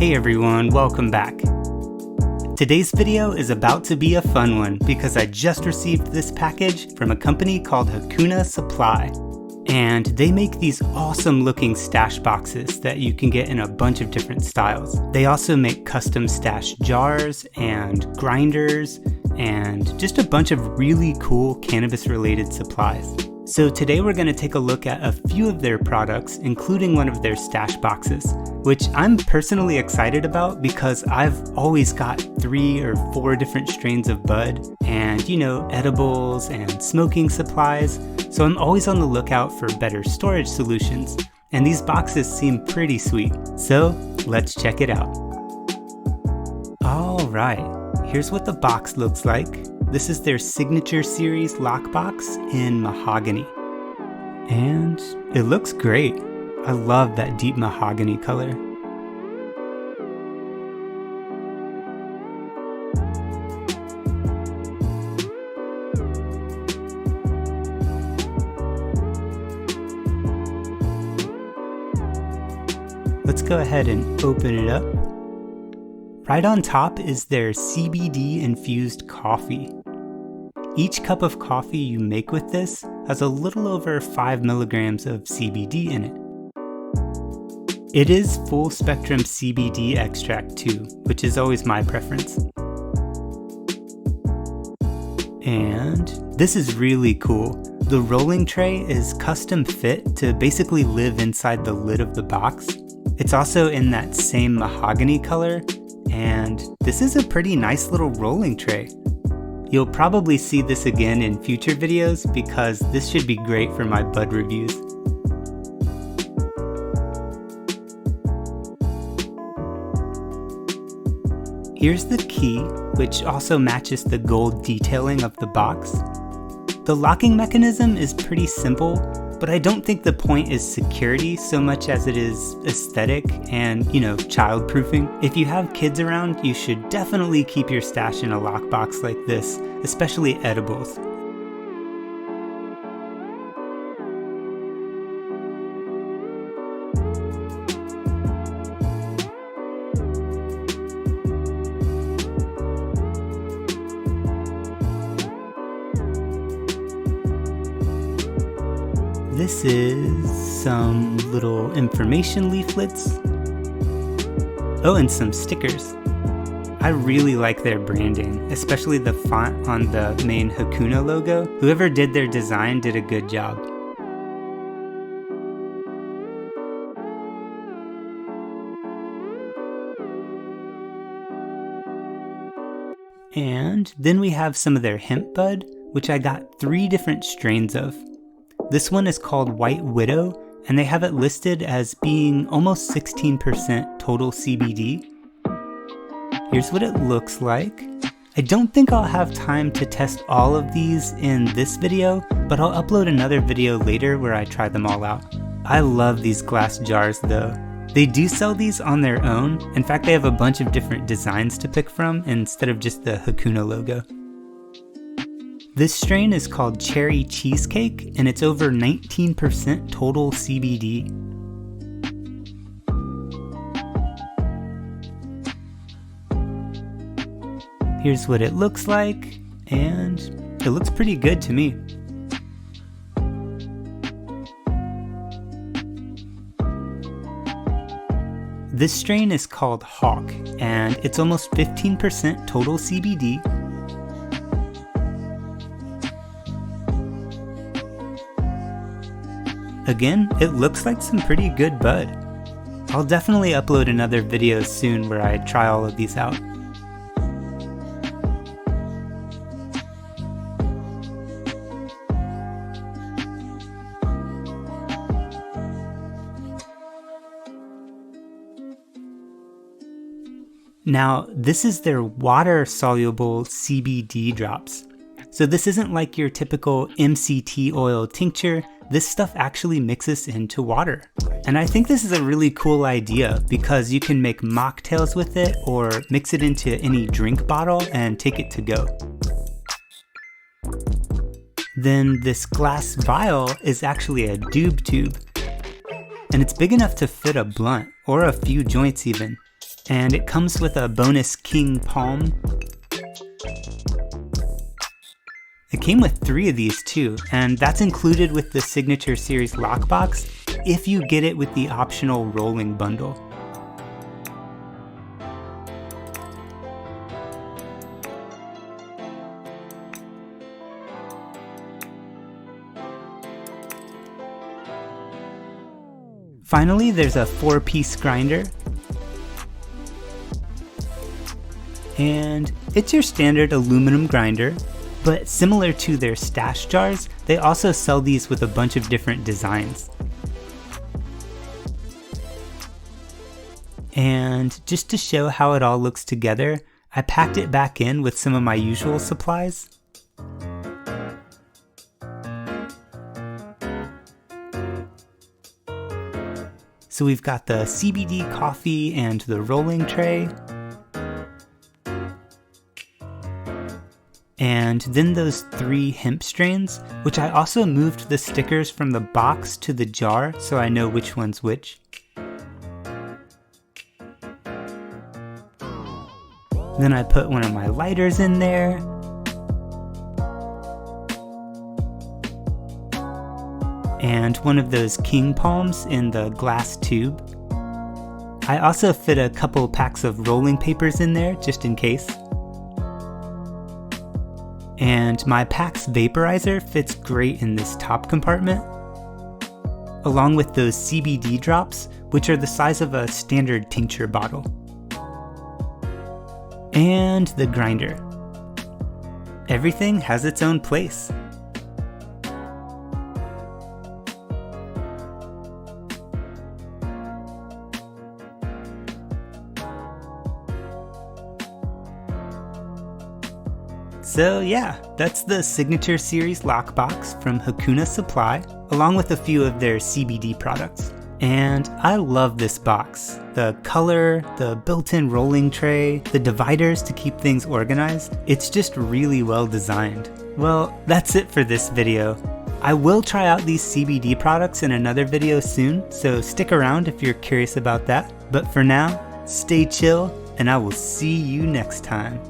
Hey everyone, welcome back. Today's video is about to be a fun one because I just received this package from a company called Hakuna Supply. And they make these awesome looking stash boxes that you can get in a bunch of different styles. They also make custom stash jars and grinders and just a bunch of really cool cannabis related supplies. So today we're going to take a look at a few of their products, including one of their stash boxes, which I'm personally excited about because I've always got 3 or 4 different strains of bud and, edibles and smoking supplies. So I'm always on the lookout for better storage solutions, and these boxes seem pretty sweet. So let's check it out. All right, here's what the box looks like. This is their Signature Series lockbox in Mahogany. And it looks great. I love that deep mahogany color. Let's go ahead and open it up. Right on top is their CBD infused coffee. Each cup of coffee you make with this has a little over 5 milligrams of CBD in it. It is full spectrum CBD extract too, which is always my preference. And this is really cool. The rolling tray is custom fit to basically live inside the lid of the box. It's also in that same mahogany color, and this is a pretty nice little rolling tray. You'll probably see this again in future videos because this should be great for my bud reviews. Here's the key, which also matches the gold detailing of the box. The locking mechanism is pretty simple, but I don't think the point is security so much as it is aesthetic and, child-proofing. If you have kids around, you should definitely keep your stash in a lockbox like this, especially edibles. This is some little information leaflets. Oh, and some stickers. I really like their branding, especially the font on the main Hakuna logo. Whoever did their design did a good job. And then we have some of their hemp bud, which I got 3 different strains of. This one is called White Widow, and they have it listed as being almost 16% total CBD. Here's what it looks like. I don't think I'll have time to test all of these in this video, but I'll upload another video later where I try them all out. I love these glass jars though. They do sell these on their own. In fact, they have a bunch of different designs to pick from instead of just the Hakuna logo. This strain is called Cherry Cheesecake, and it's over 19% total CBD. Here's what it looks like, and it looks pretty good to me. This strain is called Hawk, and it's almost 15% total CBD. Again, it looks like some pretty good bud. I'll definitely upload another video soon where I try all of these out. Now, this is their water-soluble CBD drops. So this isn't like your typical MCT oil tincture. This stuff actually mixes into water. And I think this is a really cool idea because you can make mocktails with it or mix it into any drink bottle and take it to go. Then this glass vial is actually a doob tube, and it's big enough to fit a blunt or a few joints even. And it comes with a bonus king palm. It came with 3 of these too, and that's included with the Signature Series lockbox if you get it with the optional rolling bundle. Finally, there's a 4-piece grinder. And it's your standard aluminum grinder, but similar to their stash jars, they also sell these with a bunch of different designs. And just to show how it all looks together, I packed it back in with some of my usual supplies. So we've got the CBD coffee and the rolling tray. And then those 3 hemp strains, which I also moved the stickers from the box to the jar so I know which one's which. Then I put one of my lighters in there. And one of those king palms in the glass tube. I also fit a couple packs of rolling papers in there just in case. And my PAX vaporizer fits great in this top compartment, along with those CBD drops, which are the size of a standard tincture bottle. And the grinder. Everything has its own place. So yeah, that's the Signature Series lockbox from Hakuna Supply, along with a few of their CBD products. And I love this box. The color, the built-in rolling tray, the dividers to keep things organized. It's just really well designed. Well, that's it for this video. I will try out these CBD products in another video soon, so stick around if you're curious about that. But for now, stay chill, and I will see you next time.